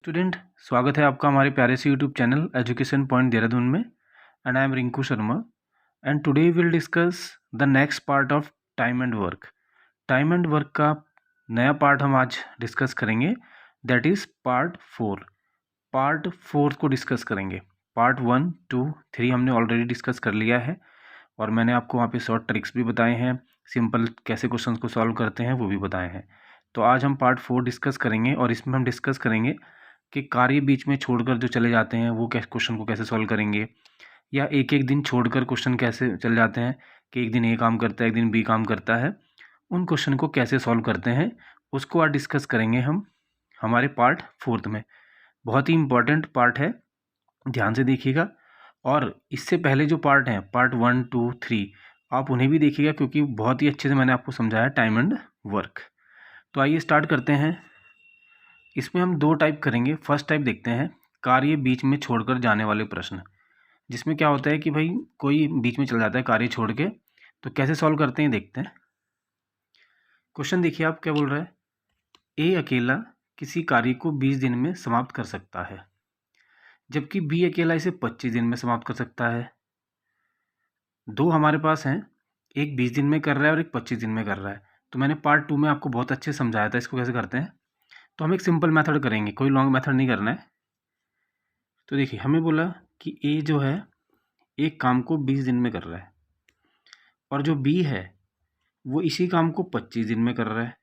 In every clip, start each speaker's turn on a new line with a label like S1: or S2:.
S1: Student, स्वागत है आपका हमारे प्यारे से YouTube channel education point Dehradun में। And I am Rinku Sharma and today will discuss the next part of time and work. Time and work का नया पार्ट हम आज डिस्कस करेंगे, दैट इज़ पार्ट 4। पार्ट 4 को डिस्कस करेंगे। पार्ट 1, 2, 3 हमने ऑलरेडी डिस्कस कर लिया है और मैंने आपको वहाँ पे शॉर्ट ट्रिक्स भी बताए हैं, सिंपल कैसे क्वेश्चंस को सॉल्व करते हैं वो भी बताए हैं। तो आज हम पार्ट 4 डिस्कस करेंगे और इसमें हम डिस्कस करेंगे कि कार्य बीच में छोड़कर जो चले जाते हैं वो क्वेश्चन को कैसे सॉल्व करेंगे, या एक एक दिन छोड़कर क्वेश्चन कैसे चले जाते हैं कि एक दिन ए काम करता है एक दिन बी काम करता है, उन क्वेश्चन को कैसे सॉल्व करते हैं उसको आज डिस्कस करेंगे हम हमारे पार्ट 4 में। बहुत ही इम्पॉर्टेंट पार्ट है, ध्यान से देखिएगा। और इससे पहले जो पार्ट हैं, पार्ट 1, 2, 3, आप उन्हें भी देखिएगा क्योंकि बहुत ही अच्छे से मैंने आपको समझाया टाइम एंड वर्क। तो आइए स्टार्ट करते हैं। इसमें हम 2 टाइप करेंगे। फर्स्ट टाइप देखते हैं, कार्य बीच में छोड़कर जाने वाले प्रश्न, जिसमें क्या होता है कि भाई कोई बीच में चला जाता है कार्य छोड़ के, तो कैसे सॉल्व करते हैं देखते हैं। क्वेश्चन देखिए, आप क्या बोल रहा है, ए अकेला किसी कार्य को 20 दिन में समाप्त कर सकता है, जबकि बी अकेला इसे 25 दिन में समाप्त कर सकता है। दो हमारे पास हैं, एक 20 दिन में कर रहा है और एक 25 दिन में कर रहा है। तो मैंने पार्ट 2 में आपको बहुत अच्छे से समझाया था इसको कैसे करते हैं। तो हम एक सिंपल मेथड करेंगे, कोई लॉन्ग मेथड नहीं करना है। तो देखिए, हमें बोला कि ए जो है एक काम को 20 दिन में कर रहा है और जो बी है वो इसी काम को 25 दिन में कर रहा है।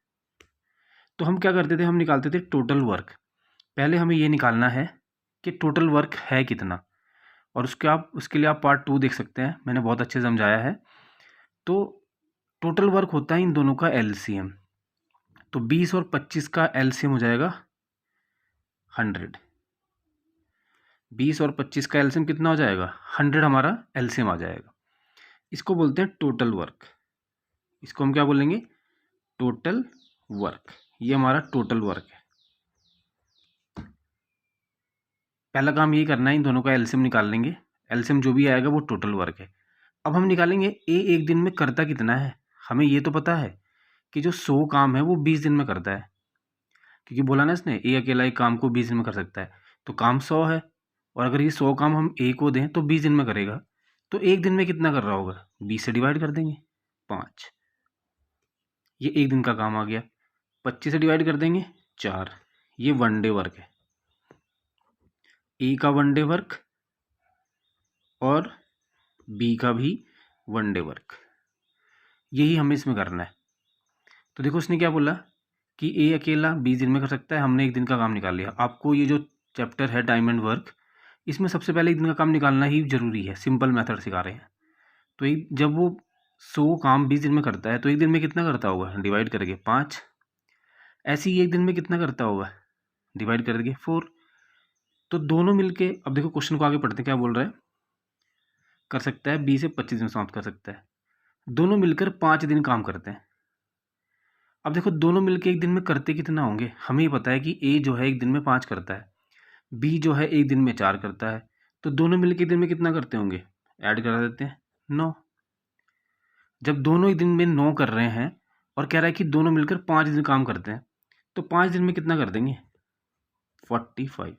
S1: तो हम क्या करते थे, हम निकालते थे टोटल वर्क। पहले हमें ये निकालना है कि टोटल वर्क है कितना, और उसके लिए आप पार्ट 2 देख सकते हैं, मैंने बहुत अच्छे से समझाया है। तो टोटल वर्क होता है इन दोनों का एलसीएम। तो 20 और 25 का एलसीएम हो जाएगा 100। 20 और 25 का एलसीएम कितना हो जाएगा, 100 हमारा एलसीएम आ जाएगा। इसको बोलते हैं टोटल वर्क। इसको हम क्या बोलेंगे, टोटल वर्क। ये हमारा टोटल वर्क है। पहला काम ये करना है, इन दोनों का एलसीएम निकाल लेंगे। एलसीएम जो भी आएगा वो टोटल वर्क है। अब हम निकालेंगे ए एक दिन में करता कितना है। हमें ये तो पता है कि जो 100 काम है वो 20 दिन में करता है, क्योंकि बोला ना इसने ए अकेला एक काम को 20 दिन में कर सकता है। तो काम 100 है, और अगर ये 100 काम हम ए को दें तो 20 दिन में करेगा। तो एक दिन में कितना कर रहा होगा, 20 से डिवाइड कर देंगे 5, ये एक दिन का काम आ गया। 25 से डिवाइड कर देंगे 4, ये 1 डे वर्क है। ए का 1 डे वर्क और बी का भी 1 डे वर्क, यही हमें इसमें करना है। तो देखो उसने क्या बोला कि ए अकेला 20 दिन में कर सकता है, हमने एक दिन का काम निकाल लिया। आपको ये जो चैप्टर है टाइम एंड वर्क, इसमें सबसे पहले एक दिन का काम निकालना ही जरूरी है, सिंपल मेथड सिखा रहे हैं। तो जब वो 100 काम 20 दिन में करता है तो एक दिन में कितना करता होगा, डिवाइड करके 5। ऐसे ही एक दिन में कितना करता होगा, डिवाइड करके 4। तो दोनों मिलके, अब देखो क्वेश्चन को आगे पढ़ते हैं, क्या बोल रहा है, कर सकता है 20 से 25 दिन समाप्त कर सकता है। दोनों मिलकर 5 दिन काम करते हैं। अब देखो दोनों मिलकर एक दिन में करते कितना होंगे, हमें ही पता है कि ए जो है एक दिन में 5 करता है, बी जो है एक दिन में 4 करता है। तो दोनों मिलकर एक दिन में कितना करते होंगे, ऐड करा देते हैं 9। जब दोनों एक दिन में 9 कर रहे हैं और कह रहा है कि दोनों मिलकर 5 दिन काम करते हैं, तो 5 दिन में कितना कर देंगे, 45।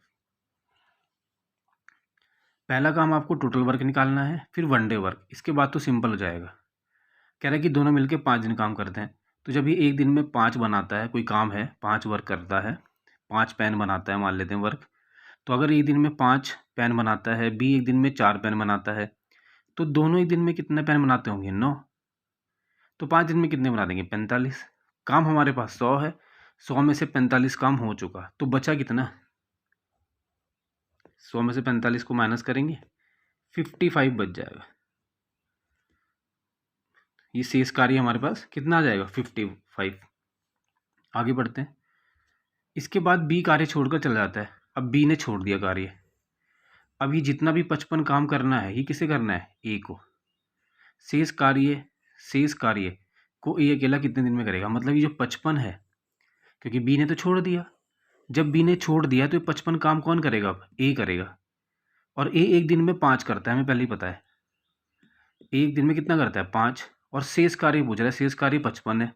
S1: पहला काम आपको टोटल वर्क निकालना है, फिर 1 डे वर्क। इसके बाद तो सिंपल हो जाएगा। कह रहा है कि दोनों मिलकर 5 दिन काम करते हैं, तो जब ये एक दिन में 5 बनाता है, कोई काम है 5 वर्क करता है, 5 पेन बनाता है मान लेते हैं वर्क। तो अगर एक दिन में 5 पेन बनाता है, बी एक दिन में 4 पेन बनाता है, तो दोनों एक दिन में कितने पेन बनाते होंगे, 9। तो 5 दिन में कितने बना देंगे, 45। काम हमारे पास 100 है, 100 में से 45 काम हो चुका, तो बचा कितना, 100 में से 45 को माइनस करेंगे 55 बच जाएगा। ये शेष कार्य हमारे पास कितना आ जाएगा, 55। आगे बढ़ते हैं। इसके बाद बी कार्य छोड़कर चला जाता है। अब बी ने छोड़ दिया कार्य। अब ये जितना भी 55 काम करना है, ये किसे करना है, ए को। शेष कार्य को ए अकेला कितने दिन में करेगा, मतलब ये जो 55 है, क्योंकि बी ने तो छोड़ दिया, जब बी ने छोड़ दिया तो ये 55 काम कौन करेगा, अब ए करेगा। और ए एक दिन में 5 करता है, हमें पहले ही पता है। एक दिन में कितना करता है, 5। और शेष कार्य पूछ रहा है, शेष कार्य 55 है।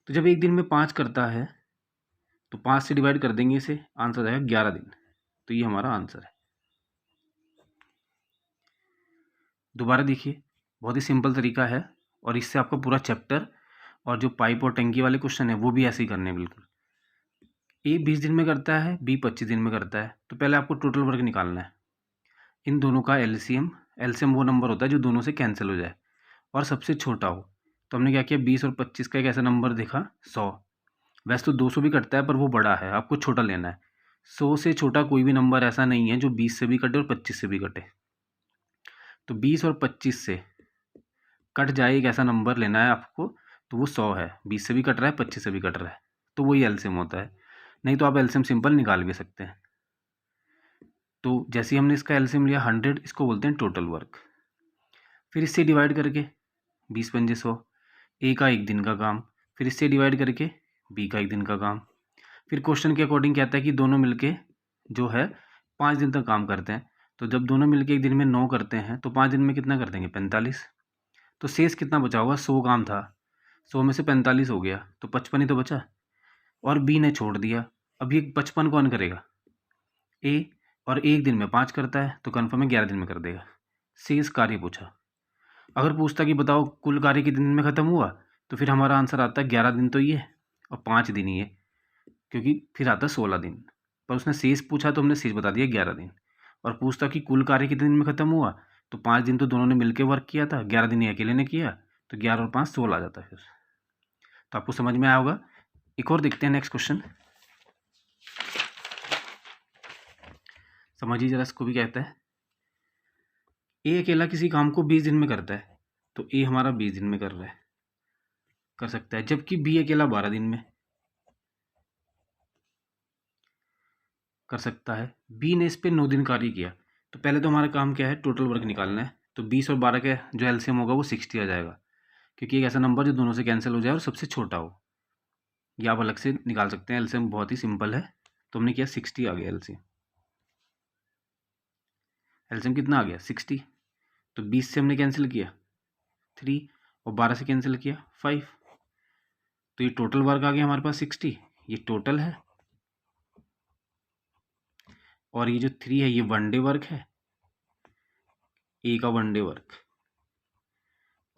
S1: तो जब एक दिन में 5 करता है तो 5 से डिवाइड कर देंगे इसे, आंसर आएगा 11 दिन। तो ये हमारा आंसर है। दोबारा देखिए, बहुत ही सिंपल तरीका है और इससे आपका पूरा चैप्टर और जो पाइप और टंकी वाले क्वेश्चन है वो भी ऐसे ही करने हैं बिल्कुल। ए 20 दिन में करता है, बी 25 दिन में करता है। तो पहले आपको टोटल वर्क निकालना है, इन दोनों का एलसीएम। एलसीएम वो नंबर होता है जो दोनों से कैंसिल हो जाए और सबसे छोटा हो। तो हमने क्या किया, 20 और 25 का एक ऐसा नंबर देखा 100। वैसे तो 200 भी कटता है पर वो बड़ा है, आपको छोटा लेना है। 100 से छोटा कोई भी नंबर ऐसा नहीं है जो 20 से भी कटे और 25 से भी कटे। तो 20 और 25 से कट जाए एक ऐसा नंबर लेना है आपको, तो वो 100 है। 20 से भी कट रहा है, 25 से भी कट रहा है, तो वही एलसीएम होता है। नहीं तो आप एलसीएम सिंपल निकाल भी सकते हैं। तो जैसे ही हमने इसका एलसीएम लिया 100, इसको बोलते हैं टोटल वर्क। फिर इससे डिवाइड करके 20 पंजे 100, ए का 1 दिन का काम। फिर इससे डिवाइड करके बी का 1 दिन का काम। फिर क्वेश्चन के अकॉर्डिंग कहता है कि दोनों मिलके जो है 5 दिन तक काम करते हैं। तो जब दोनों मिलके एक दिन में 9 करते हैं तो 5 दिन में कितना कर देंगे, 45। तो शेष कितना बचा होगा, 100 काम था, 100 में से 45 हो गया तो 55 ही तो बचा, और बी ने छोड़ दिया। अब ये 55 कौन करेगा, ए, और एक दिन में 5 करता है तो कन्फर्म है 11 दिन में कर देगा। शेष कार्य पूछा। अगर पूछता कि बताओ कुल कार्य कितने दिन में ख़त्म हुआ, तो फिर हमारा आंसर आता है 11 दिन तो ये और 5 दिन ही है, क्योंकि फिर आता है 16 दिन। पर उसने शेष पूछा तो हमने शेष बता दिया 11 दिन। और पूछता कि कुल कार्य कितने दिन में ख़त्म हुआ, तो 5 दिन तो दोनों ने मिलकर वर्क किया था, 11 दिन ये अकेले ने किया, तो 11 और 5 16 आ जाता है फिर। तो आपको समझ में आया होगा। एक और देखते हैं नेक्स्ट क्वेश्चन, समझिए जरा इसको भी। कहता है ए अकेला किसी काम को 20 दिन में करता है, तो ए हमारा 20 दिन में कर रहा है, कर सकता है, जबकि बी अकेला 12 दिन में कर सकता है। बी ने इस पे 9 दिन कार्य किया। तो पहले तो हमारा काम क्या है, टोटल वर्क निकालना है। तो 20 और 12 का जो एलसीएम होगा वो 60 आ जाएगा, क्योंकि एक ऐसा नंबर जो दोनों से कैंसिल हो जाए और सबसे छोटा हो। ये आप अलग से निकाल सकते हैं, एलसीएम बहुत ही सिंपल है। तो हमने किया 60 आ गया एलसीएम। एलसीएम कितना आ गया, 60। तो 20 से हमने कैंसिल किया 3 और 12 से कैंसिल किया 5। तो ये टोटल वर्क आ गया हमारे पास 60, ये टोटल है। और ये जो 3 है ये वन डे वर्क है, ए का वन डे वर्क,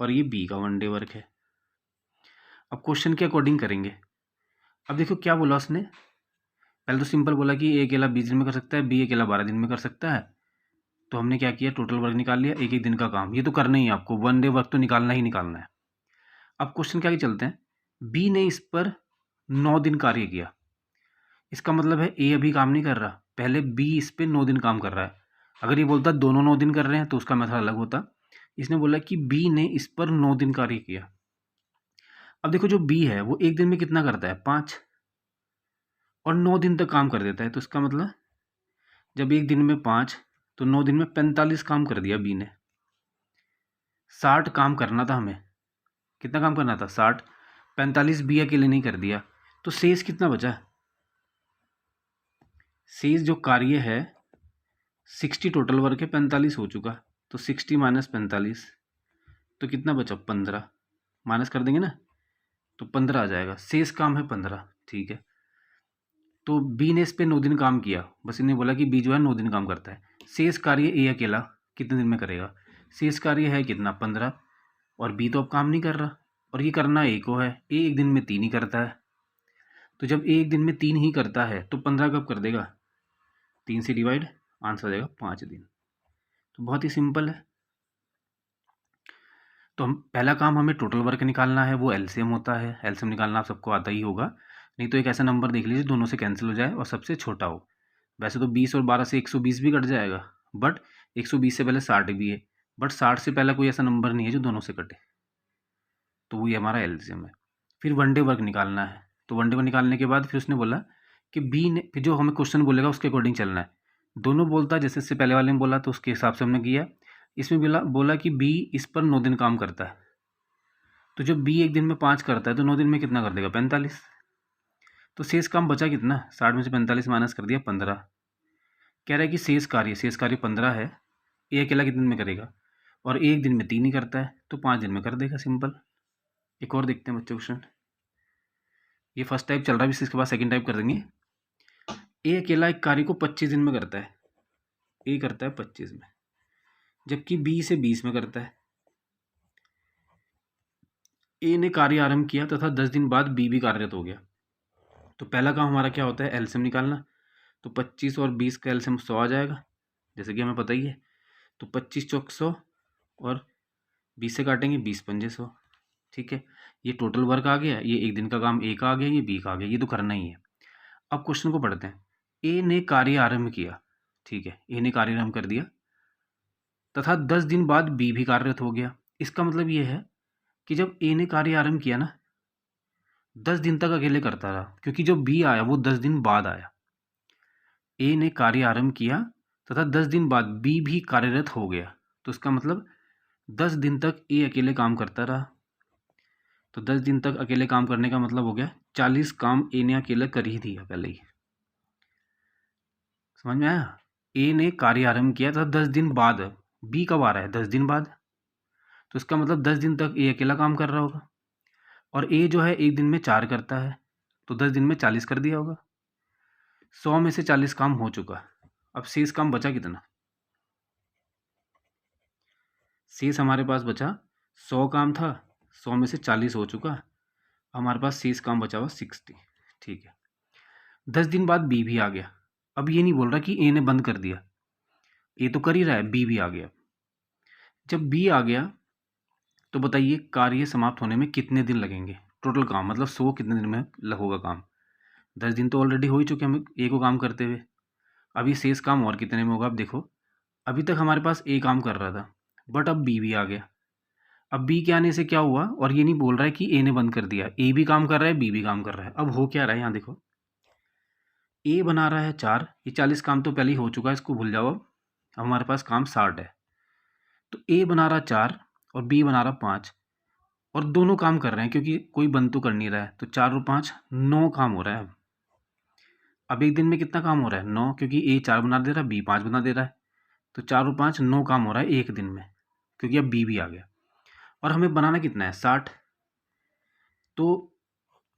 S1: और ये बी का वन डे वर्क है। अब क्वेश्चन के अकॉर्डिंग करेंगे। अब देखो क्या बोला उसने, पहले तो सिंपल बोला कि ए अकेला 20 दिन में कर सकता है, बी अकेला 12 दिन में कर सकता है। तो हमने क्या किया, टोटल वर्क निकाल लिया, एक एक दिन का काम। ये तो करना ही है आपको, वन डे वर्क तो निकालना ही निकालना है। अब क्वेश्चन क्या चलते हैं, बी ने इस पर 9 दिन कार्य किया। इसका मतलब है ए अभी काम नहीं कर रहा, पहले बी इस पर 9 दिन काम कर रहा है। अगर ये बोलता दोनों 9 दिन कर रहे हैं तो उसका मेथड अलग होता। इसने बोला कि बी ने इस पर 9 दिन कार्य किया। अब देखो जो बी है वो एक दिन में कितना करता है, 5, और 9 दिन तक काम कर देता है। तो इसका मतलब जब एक दिन में 5 तो 9 दिन में 45 काम कर दिया बी ने। 60 काम करना था हमें, कितना काम करना था, 60। 45 बी अकेले नहीं कर दिया, तो शेष कितना बचा, शेष जो कार्य है 60 टोटल वर्क है, 45 हो चुका। तो 60 माइनस 45 तो कितना बचा, 15। माइनस कर देंगे ना तो 15 आ जाएगा, शेष काम है 15। ठीक है, तो बी ने इस पे 9 दिन काम किया, बस इन्हें बोला कि बी जो है 9 दिन काम करता है। शेष कार्य ए अकेला कितने दिन में करेगा, शेष कार्य है कितना, 15। और बी तो अब काम नहीं कर रहा, और ये करना ए को है, ए एक दिन में 3 ही करता है। तो जब ए एक दिन में 3 ही करता है तो 15 कब कर देगा, 3 से डिवाइड, आंसर आ जाएगा 5 दिन। तो बहुत ही सिंपल है। तो हम पहला काम हमें टोटल वर्क निकालना है, वो एलसीएम होता है। एलसीएम निकालना आप सबको आता ही होगा। नहीं तो एक ऐसा नंबर देख लीजिए दोनों से कैंसिल हो जाए और सबसे छोटा हो। वैसे तो 20 और 12 से 120 भी कट जाएगा, बट 120 से पहले 60 भी है, बट 60 से पहले कोई ऐसा नंबर नहीं है जो दोनों से कटे। तो वही हमारा एलसीएम है। फिर वनडे वर्क निकालना है। तो वनडे वर्क निकालने के बाद फिर उसने बोला कि बी ने, फिर जो हमें क्वेश्चन बोलेगा उसके अकॉर्डिंग चलना है। दोनों बोलता जैसे इससे पहले वाले ने बोला तो उसके हिसाब से हमने किया। इसमें बोला कि बी इस पर 9 दिन काम करता है। तो जब बी एक दिन में 5 करता है तो 9 दिन में कितना कर देगा, 45। तो शेष काम बचा कितना, 60 में से 45 माइनस कर दिया 15। कह रहा है कि शेष कार्य 15 है। ए अकेला कितने दिन में करेगा, और एक दिन में 3 ही करता है तो 5 दिन में कर देगा, सिंपल। एक और देखते हैं बच्चों क्वेश्चन। ये फर्स्ट टाइप चल रहा है, इसके बाद सेकंड टाइप कर देंगे। ए अकेला एक कार्य को 25 दिन में करता है, ए करता है 25 में, जबकि बी इसे 20 में करता है। ए ने कार्य आरंभ किया तथा 10 दिन बाद बी भी कार्यरत हो गया। तो पहला काम हमारा क्या होता है, एलसीएम निकालना। तो 25 और 20 का एलसीएम 100 आ जाएगा, जैसे कि हमें पता ही है। तो 25 चौक 100 और 20 से काटेंगे 20 पंजे 100। ठीक है, ये टोटल वर्क आ गया, ये एक दिन का काम ए का आ गया, ये बी का आ गया, ये तो करना ही है। अब क्वेश्चन को पढ़ते हैं। ए ने कार्य आरंभ किया, ठीक है, ए ने कार्य आरंभ कर दिया तथा 10 दिन बाद बी भी कार्यरत हो गया। इसका मतलब ये है कि जब ए ने कार्य आरंभ किया ना, 10 दिन तक अकेले करता रहा, क्योंकि जो बी आया वो 10 दिन बाद आया। ए ने कार्य आरंभ किया तथा 10 दिन बाद बी भी कार्यरत हो गया। तो इसका मतलब 10 दिन तक ए अकेले काम करता रहा। तो 10 दिन तक अकेले काम करने का मतलब हो गया 40 काम ए ने अकेले कर ही दिया पहले ही। समझ में आया? ए ने कार्य आरंभ किया था 10 दिन बाद, बी कब आ रहा है, 10 दिन बाद। तो इसका मतलब 10 दिन तक ए अकेला काम कर रहा होगा, और ए जो है एक दिन में 4 करता है, तो 10 दिन में 40 कर दिया होगा। 100 में से 40 काम हो चुका। अब शेष काम बचा कितना, शेष हमारे पास बचा 100 काम था, 100 में से 40 हो चुका, हमारे पास शेष काम बचा हुआ 60। ठीक है, 10 दिन बाद बी भी आ गया। अब ये नहीं बोल रहा कि ए ने बंद कर दिया, ए तो कर ही रहा है, बी भी आ गया। जब बी आ गया तो बताइए कार्य समाप्त होने में कितने दिन लगेंगे, टोटल काम मतलब 100 कितने दिन में होगा काम। 10 दिन तो ऑलरेडी हो ही चुके हमें ए को काम करते हुए, अभी शेष काम और कितने में होगा। अब देखो, अभी तक हमारे पास ए काम कर रहा था, बट अब बी भी आ गया। अब बी के आने से क्या हुआ, और ये नहीं बोल रहा है कि ए ने बंद कर दिया, ए भी काम कर रहा है, बी भी काम कर रहा है। अब हो क्या रहा है, यहाँ देखो, ए बना रहा है 4, ये 40 काम तो पहले ही हो चुका है, इसको भूल जाओ। अब हमारे पास काम 60 है। तो ए बना रहा 4 और बी बना रहा 5, और दोनों काम कर रहे हैं क्योंकि कोई बंद तो कर नहीं रहा है। तो 4 और 5 9 काम हो रहा है। अब एक दिन में कितना काम हो रहा है, 9, क्योंकि ए 4 बना दे रहा है, बी 5 बना दे रहा है। तो 4 और 5 9 काम हो रहा है एक दिन में, क्योंकि अब बी भी आ गया। और हमें बनाना कितना है, 60। तो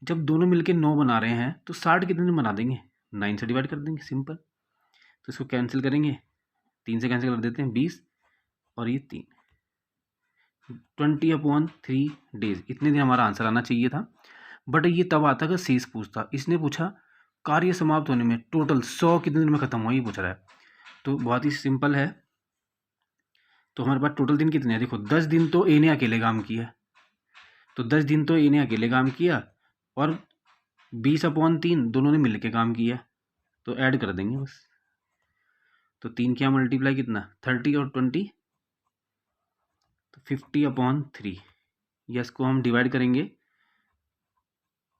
S1: जब दोनों मिलके 9 बना रहे हैं तो 60 कितने दिन बना देंगे, 9 से डिवाइड कर देंगे, सिंपल। तो इसको कैंसिल करेंगे, 3 से कैंसिल कर देते हैं, 20 और ये 3, 20/3 डेज, इतने दिन हमारा आंसर आना चाहिए था। बट ये तब आता अगर शेष पूछता, इसने पूछा कार्य समाप्त होने में टोटल 100 कितने दिन में खत्म हुआ, ये पूछ रहा है। तो बहुत ही सिंपल है। तो हमारे पास टोटल दिन कितने हैं, देखो 10 दिन तो ए ने अकेले काम किया, तो 10 दिन तो ए ने अकेले काम किया, और 20/3 दोनों ने मिलके काम किया, तो ऐड कर देंगे बस। तो 3 क्या मल्टीप्लाई कितना, 30 और 20, तो 50/3। यस को हम डिवाइड करेंगे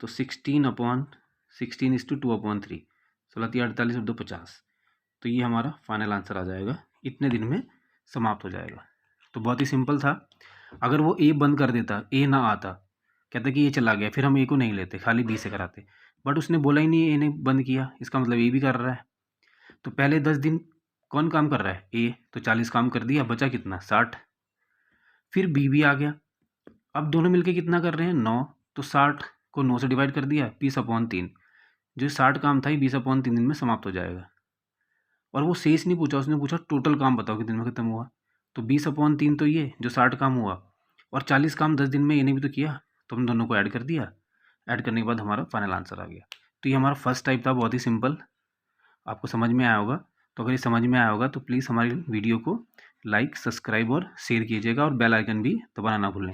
S1: तो 16/16:2/3, 16×3 = 2 50। तो ये हमारा फाइनल आंसर आ जाएगा, इतने दिन में समाप्त हो जाएगा। तो बहुत ही सिंपल था। अगर वो ए बंद कर देता, ए ना आता, कहता कि ये चला गया, फिर हम ए को नहीं लेते, खाली बी से कराते। बट उसने बोला ही नहीं ए ने बंद किया, इसका मतलब ए भी कर रहा है। तो पहले 10 दिन कौन काम कर रहा है, ए, तो 40 काम कर दिया, बचा कितना, 60। फिर बी भी आ गया, अब दोनों मिलके कितना कर रहे हैं, 9। तो 60 को 9 से डिवाइड कर दिया, 20/3। जो 60 काम था ये 20/3 दिन में समाप्त हो जाएगा। और वो शेष नहीं पूछा, उसने पूछा टोटल काम बताओ कितने दिन में खत्म हुआ। तो 20/3 तो ये जो 60 काम हुआ, और 40 काम 10 दिन में ये ने भी तो किया, तो हम दोनों को ऐड कर दिया। ऐड करने के बाद हमारा फाइनल आंसर आ गया। तो ये हमारा फर्स्ट टाइप था, बहुत ही सिंपल, आपको समझ में आया होगा। तो अगर ये समझ में आया होगा तो प्लीज़ हमारी वीडियो को लाइक, सब्सक्राइब और शेयर कीजिएगा, और बेल आइकन भी दबाना ना भूलें।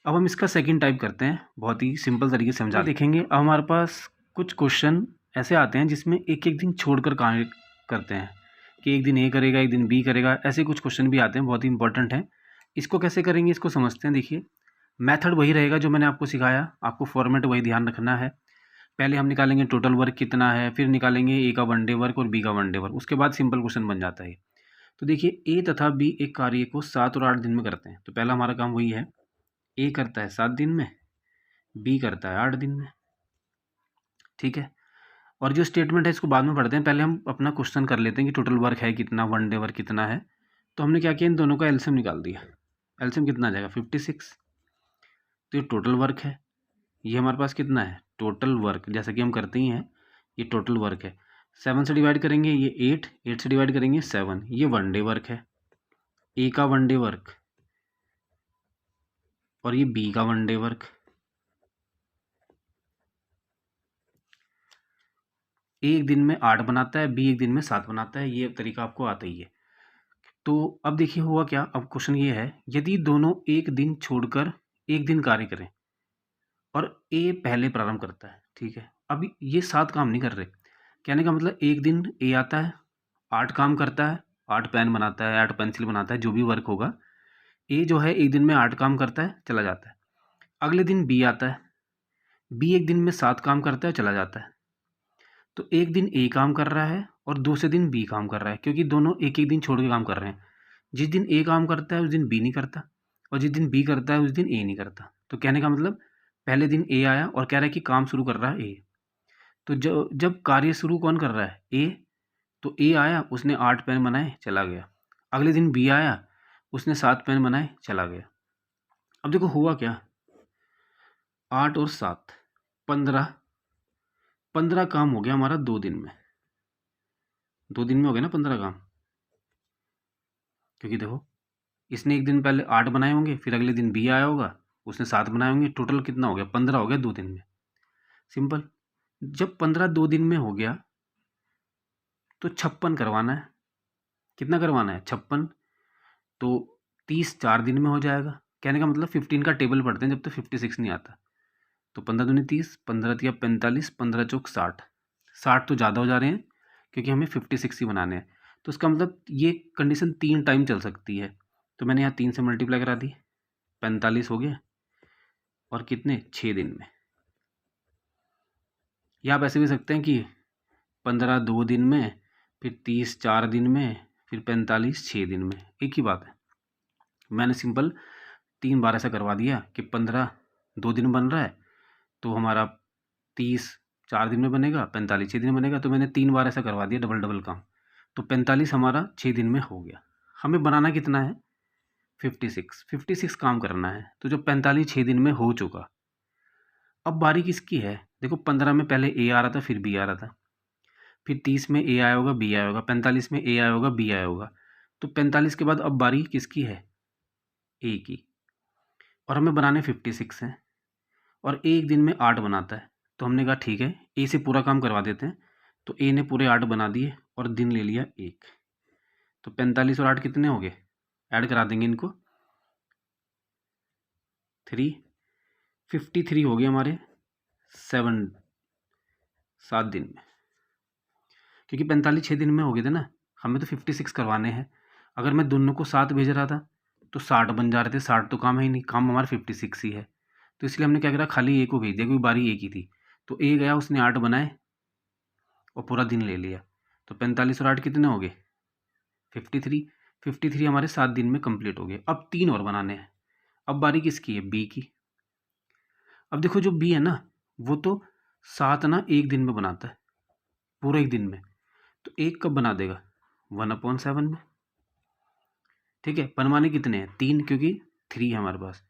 S1: अब हम इसका सेकंड टाइप करते हैं, बहुत ही सिंपल तरीके से समझा देखेंगे। अब हमारे पास कुछ क्वेश्चन ऐसे आते हैं जिसमें एक एक दिन छोड़कर कार्य करते हैं, कि एक दिन ए करेगा, एक दिन बी करेगा, ऐसे कुछ क्वेश्चन भी आते हैं, बहुत ही इंपॉर्टेंट हैं। इसको कैसे करेंगे, इसको समझते हैं। देखिए, मेथड वही रहेगा जो मैंने आपको सिखाया, आपको फॉर्मेट वही ध्यान रखना है। पहले हम निकालेंगे टोटल वर्क कितना है, फिर निकालेंगे ए का 1 डे वर्क और बी का 1 डे वर्क, उसके बाद सिंपल क्वेश्चन बन जाता है। तो देखिए, ए तथा बी एक कार्य को 7 और 8 दिन में करते हैं। तो पहला हमारा काम वही है, ए करता है 7 दिन में, बी करता है 8 दिन में। ठीक है, और जो स्टेटमेंट है इसको बाद में पढ़ते हैं, पहले हम अपना क्वेश्चन कर लेते हैं कि टोटल वर्क है कितना, 1 डे वर्क कितना है। तो हमने क्या किया, इन दोनों का एलसीएम निकाल दिया। एलसीएम कितना आ जाएगा, 56। तो ये टोटल वर्क है, ये हमारे पास कितना है टोटल वर्क, जैसा कि हम करते ही हैं, ये टोटल वर्क है। 7 से डिवाइड करेंगे ये 8, 8 से डिवाइड करेंगे 7, ये 1 डे वर्क है, ए का 1 डे वर्क, और ये बी का 1 डे वर्क। ए एक दिन में 8 बनाता है, बी एक दिन में 7 बनाता है, ये तरीका आपको आता ही है। तो अब देखिए हुआ क्या, अब क्वेश्चन ये है, यदि दोनों एक दिन छोड़कर एक दिन कार्य करें और ए पहले प्रारंभ करता है, ठीक है, अभी ये 7 काम नहीं कर रहे, कहने का मतलब एक दिन ए आता है, 8 काम करता है, 8 पेन बनाता है, 8 पेंसिल बनाता है, जो भी वर्क होगा, ए जो है एक दिन में 8 काम करता है, चला जाता है। अगले दिन बी आता है, बी एक दिन में 7 काम करता है, चला जाता है। तो एक दिन ए काम कर रहा है और दूसरे दिन बी काम कर रहा है, क्योंकि दोनों एक एक दिन छोड़ के काम कर रहे हैं। जिस दिन ए काम करता है उस दिन बी नहीं करता, और जिस दिन बी करता है उस दिन ए नहीं करता। तो कहने का मतलब पहले दिन ए आया और कह रहा है कि काम शुरू कर रहा है ए। तो जब कार्य शुरू कौन कर रहा है, ए, तो ए आया, उसने 8 पेन बनाए, चला गया। अगले दिन बी आया, उसने 7 पेन बनाए, चला गया। अब देखो हुआ क्या, 8 और 7 15, 15 काम हो गया हमारा 2 दिन में। 2 दिन में हो गया ना 15 काम, क्योंकि देखो इसने एक दिन पहले 8 बनाए होंगे, फिर अगले दिन बी आया होगा, उसने 7 बनाए होंगे, टोटल कितना हो गया 15 हो गया 2 दिन में। सिंपल। जब 15 2 दिन में हो गया तो 56 करवाना है। कितना करवाना है 56, तो 30 4 दिन में हो जाएगा। कहने का मतलब 15 का टेबल पढ़ते हैं जब तक 56 नहीं आता। तो 15 दूनी 30, 15 तिया 45, 15 चौक 60, 60 तो ज़्यादा हो जा रहे हैं क्योंकि हमें 56 ही बनाने हैं। तो इसका मतलब ये कंडीशन 3 टाइम चल सकती है। तो मैंने यहाँ 3 से मल्टीप्लाई करा दी, 45 हो गया, और कितने 6 दिन में। या आप ऐसे भी सकते हैं कि 15 2 दिन में, फिर 30 4 दिन में, फिर 45 6 दिन में, एक ही बात है। मैंने सिंपल 3 बार ऐसा करवा दिया कि 15 2 दिन बन रहा है, तो हमारा 30 4 दिन में बनेगा, 45 6 दिन में बनेगा। तो मैंने 3 बार ऐसा करवा दिया, डबल डबल काम। तो 45 हमारा 6 दिन में हो गया। हमें बनाना कितना है 56 काम करना है। तो जो 45 6 दिन में हो चुका, अब बारी किसकी है। देखो 15 में पहले ए आ रहा था, फिर बी आ रहा था, फिर 30 में ए आया होगा, बी आया होगा, 45 में ए आया होगा, बी आया होगा। तो 45 के बाद अब बारी किसकी है, ए की, और हमें बनाने 56 हैं, और ए एक दिन में 8 बनाता है। तो हमने कहा ठीक है ए से पूरा काम करवा देते हैं। तो ए ने पूरे 8 बना दिए और दिन ले लिया 1। तो 45 और 8 कितने हो गए, ऐड करा देंगे इनको, 3, 53 हो गए हमारे 7 दिन में, क्योंकि 45 6 दिन में हो गए थे ना। हमें तो 56 करवाने हैं। अगर मैं दोनों को 7 भेज रहा था तो 60 बन जा रहे थे। 60 तो काम है ही नहीं, काम हमारा 56 ही है। तो इसलिए हमने क्या करा, खाली ए को भेज दिया, क्योंकि बारी ए की थी। तो ए गया, उसने 8 बनाए और पूरा दिन ले लिया। तो 45 और 8 कितने हो गए 53। 53 हमारे 7 दिन में कंप्लीट हो गए। अब 3 और बनाने हैं। अब बारी किसकी है, बी की। अब देखो जो बी है ना, वो तो 7 ना एक दिन में बनाता है, पूरा एक दिन में। तो एक कब बना देगा 1/7 में। ठीक है, बनवाने कितने हैं 3, क्योंकि 3 है हमारे पास।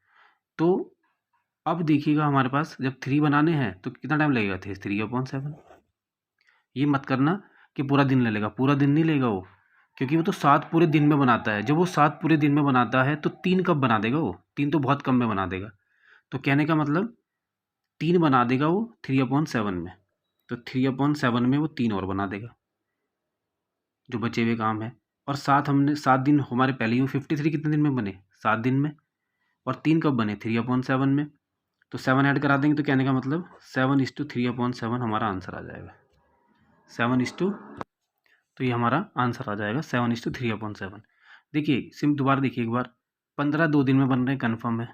S1: तो अब देखिएगा हमारे पास जब 3 बनाने हैं तो कितना टाइम लगेगा, थे 3/7। ये मत करना कि पूरा दिन ले लेगा, पूरा दिन नहीं लेगा वो, क्योंकि वो तो 7 पूरे दिन में बनाता है। जब वो 7 पूरे दिन में बनाता है तो 3 कब बना देगा वो, 3 तो बहुत कम में बना देगा। तो कहने का मतलब 3 बना देगा वो 3/7 में। तो 3/7 में वो 3 और बना देगा जो बचे हुए काम है। और 7 दिन हमारे पहले ही 53 कितने दिन में बने, 7 दिन में। और 3 कब बने 3/7 में। तो 7 ऐड करा देंगे, तो कहने का मतलब 7:3/7 हमारा आंसर आ जाएगा। 7:, तो ये हमारा आंसर आ जाएगा 7:3/7। देखिए सिम दोबारा देखिए एक बार, 15 2 दिन में बन रहे हैं कन्फर्म है,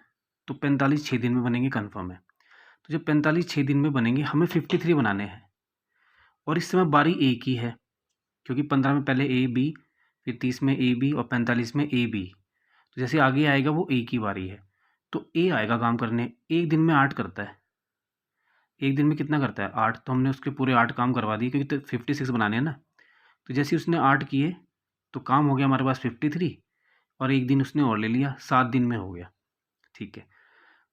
S1: तो 45 6 दिन में बनेंगे कन्फर्म है। तो जब 45 6 दिन में बनेंगे, हमें 53 बनाने हैं, और इस समय बारी ए की है, क्योंकि 15 में पहले ए बी, फिर 30 में ए बी, और 45 में ए बी। तो जैसे आगे आएगा वो ए की बारी है, तो ए आएगा काम करने। एक दिन में 8 करता है, एक दिन में कितना करता है 8। तो हमने उसके पूरे 8 काम करवा दिए, क्योंकि तो 56 बनाने हैं ना। तो जैसे उसने 8 किए तो काम हो गया हमारे पास 53, और एक दिन उसने और ले लिया, 7 दिन में हो गया। ठीक है,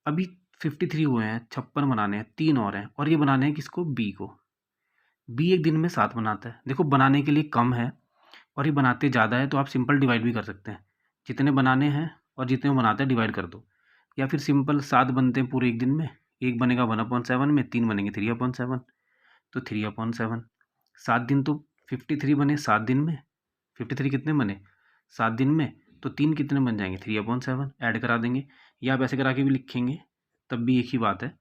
S1: अभी 53 हुए हैं, 56 बनाने हैं, 3 और हैं और ये बनाने हैं किसको, बी को। बी एक दिन में 7 बनाता है। देखो बनाने के लिए कम है और ये बनाते ज़्यादा है, तो आप सिंपल डिवाइड भी कर सकते हैं। जितने बनाने हैं और जितने वो बनाते हैं डिवाइड कर दो, या फिर सिंपल 7 बनते हैं पूरे एक दिन में, एक बनेगा 1/7 में, 3 बनेंगे 3/7, तो 3/7। 7 दिन तो 53 बने 7 दिन में, 53 कितने बने 7 दिन में, तो 3 कितने बन जाएंगे 3/7, ऐड करा देंगे, या आप ऐसे करा के भी लिखेंगे तब भी एक ही बात है।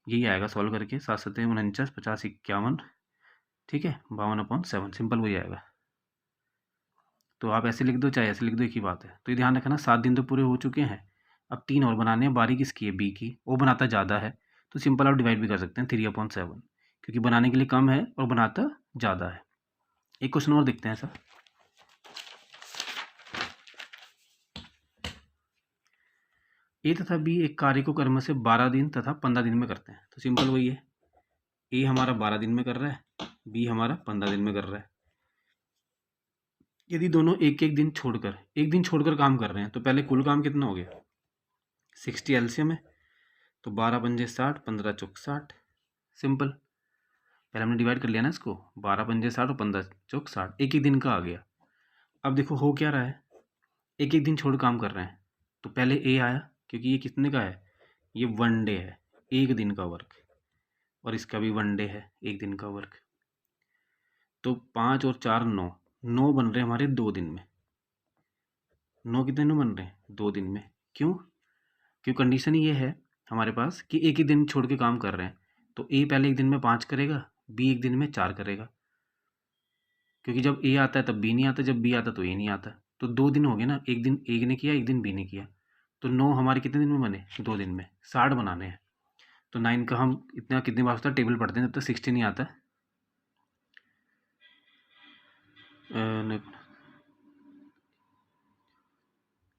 S1: यही आएगा सॉल्व करके, 7 7 49, 50 51, ठीक है, 52/7, सिंपल वही आएगा। तो आप ऐसे लिख दो चाहे ऐसे लिख दो, एक ही बात है। तो ये ध्यान रखना 7 दिन तो पूरे हो चुके हैं, अब 3 और बनाने हैं। बारी किसकी है, बी की, वो बनाता ज़्यादा है, तो सिंपल आप डिवाइड भी कर सकते हैं 3/7, क्योंकि बनाने के लिए कम है और बनाता ज़्यादा है। एक क्वेश्चन और देखते हैं सर। ए तथा बी एक कार्य को कर्म से 12 दिन तथा 15 दिन में करते हैं, तो सिंपल वही है, ए हमारा 12 दिन में कर रहा है, बी हमारा 15 दिन में कर रहा है। यदि दोनों एक एक दिन छोड़कर काम कर रहे हैं, तो पहले कुल काम कितना हो गया, 60 एलसीएम है, तो 12 पंजे 60, 15 चौक 60, सिंपल। पहले हमने डिवाइड कर लिया ना इसको, 12 पंजे 60 और 15 चौक 60, एक ही दिन का आ गया। अब देखो हो क्या रहा है, एक एक दिन छोड़ काम कर रहे हैं, तो पहले ए आया, क्योंकि ये कितने का है, ये 1 डे है, एक दिन का वर्क, और इसका भी 1 डे है, एक दिन का वर्क। तो 5 और 4 9 बन रहे हैं हमारे 2 दिन में। 9 कितने में बन रहे हैं, 2 दिन में। क्यों कंडीशन ये है हमारे पास कि एक ही दिन छोड़ के काम कर रहे हैं, तो ए पहले एक दिन में 5 करेगा, बी एक दिन में 4 करेगा, क्योंकि जब ए आता है तब बी नहीं आता, जब बी आता तो ए नहीं आता। तो 2 दिन हो गए ना, एक दिन ए ने किया, एक दिन बी ने किया, तो 9 हमारे कितने दिन में बने, 2 दिन में। 60 बनाने हैं, तो 9 का हम इतना कितनी बार होता है, टेबल पढ़ते हैं जब तक 60 नहीं आता।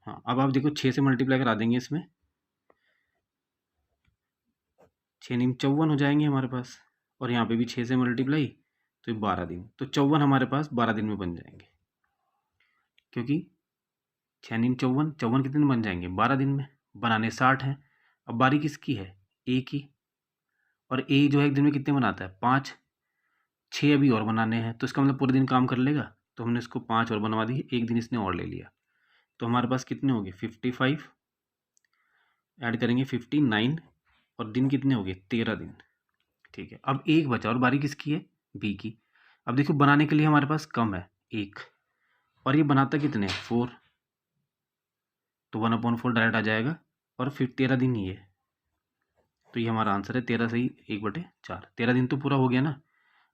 S1: हाँ, अब आप देखो 6 से मल्टीप्लाई करा देंगे इसमें, 6 नीम 54 हो जाएंगे हमारे पास, और यहाँ पे भी 6 से मल्टीप्लाई, तो 12 दिन, तो 54 हमारे पास 12 दिन में बन जाएंगे, क्योंकि 6 नीम 54, 54 कितने में बन जाएंगे, 12 दिन में। बनाने 60 हैं, अब बारी किसकी है, ए की, और ए जो है एक दिन में कितने बनाता है, 5, 6 अभी और बनाने हैं, तो इसका मतलब पूरे दिन काम कर लेगा, तो हमने इसको 5 और बनवा दिए, एक दिन इसने और ले लिया, तो हमारे पास कितने हो गए 55, ऐड करेंगे 59, और दिन कितने हो गए 13 दिन, ठीक है। अब एक बचा और बारी किसकी है, बी की। अब देखो बनाने के लिए हमारे पास कम है 1, और ये बनाता कितने 4, तो 1/4 डायरेक्ट आ जाएगा, और फिर 13 दिन ही है, तो ये हमारा आंसर है 13 सही 1/4, 13 दिन तो पूरा हो गया ना।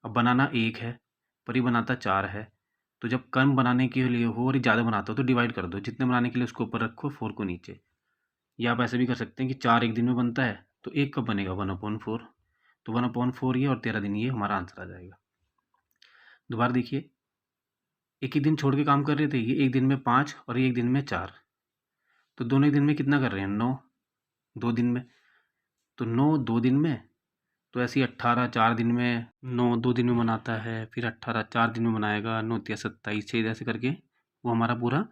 S1: अब बनाना 1 है पर ये बनाता 4 है, तो जब कम बनाने के लिए हो और ज़्यादा बनाता हो तो डिवाइड कर दो, जितने बनाने के लिए उसको ऊपर रखो, 4 को नीचे। या आप ऐसे भी कर सकते हैं कि 4 एक दिन में बनता है, तो 1 कब बनेगा 1/4, तो 1/4 ये और 13 दिन ये हमारा आंसर आ जाएगा। दोबारा देखिए, एक ही दिन छोड़ के काम कर रहे थे, ये एक दिन में 5 और ये एक दिन में 4, तो दोनों एक दिन में कितना कर रहे हैं 9, 2 दिन में, तो 9 2 दिन में, तो ऐसे ही 18 4 दिन में, 9 2 दिन में बनाता है, फिर 18 4 दिन में बनाएगा, 9 3 27 6, ऐसे करके वो हमारा पूरा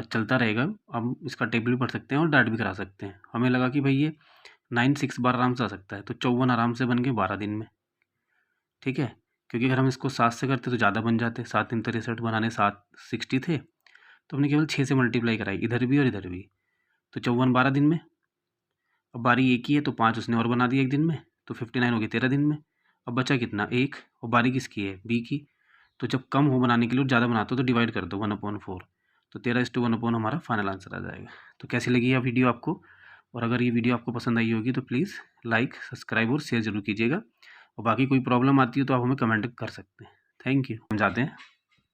S1: चलता रहेगा। अब इसका टेबल भी पढ़ सकते हैं और डाइट भी करा सकते हैं। हमें लगा कि भाई ये 9 6 बार आराम से आ सकता है, तो 54 आराम से बन गए 12 दिन में, ठीक है। क्योंकि अगर हम इसको 7 से करते तो ज़्यादा बन जाते, 7 3 63 बनाने 7 60 थे, तो हमने केवल 6 से मल्टीप्लाई कराई, इधर भी और इधर भी, तो 54 12 दिन में। अब बारी एक ही है, तो 5 उसने और बना दिया एक दिन में, तो 59 हो गया 13 दिन में। अब बचा कितना 1, और बारी किसकी है, बी की, तो जब कम हो बनाने के लिए ज़्यादा बनाते हो तो डिवाइड कर दो 1/4, तो 13:1 हमारा फाइनल आंसर आ जाएगा। तो कैसी लगी यह वीडियो आपको, और अगर ये वीडियो आपको पसंद आई होगी तो प्लीज़ लाइक सब्सक्राइब और शेयर जरूर कीजिएगा, और बाकी कोई प्रॉब्लम आती है तो आप हमें कमेंट कर सकते हैं। Thank you. हम जाते हैं।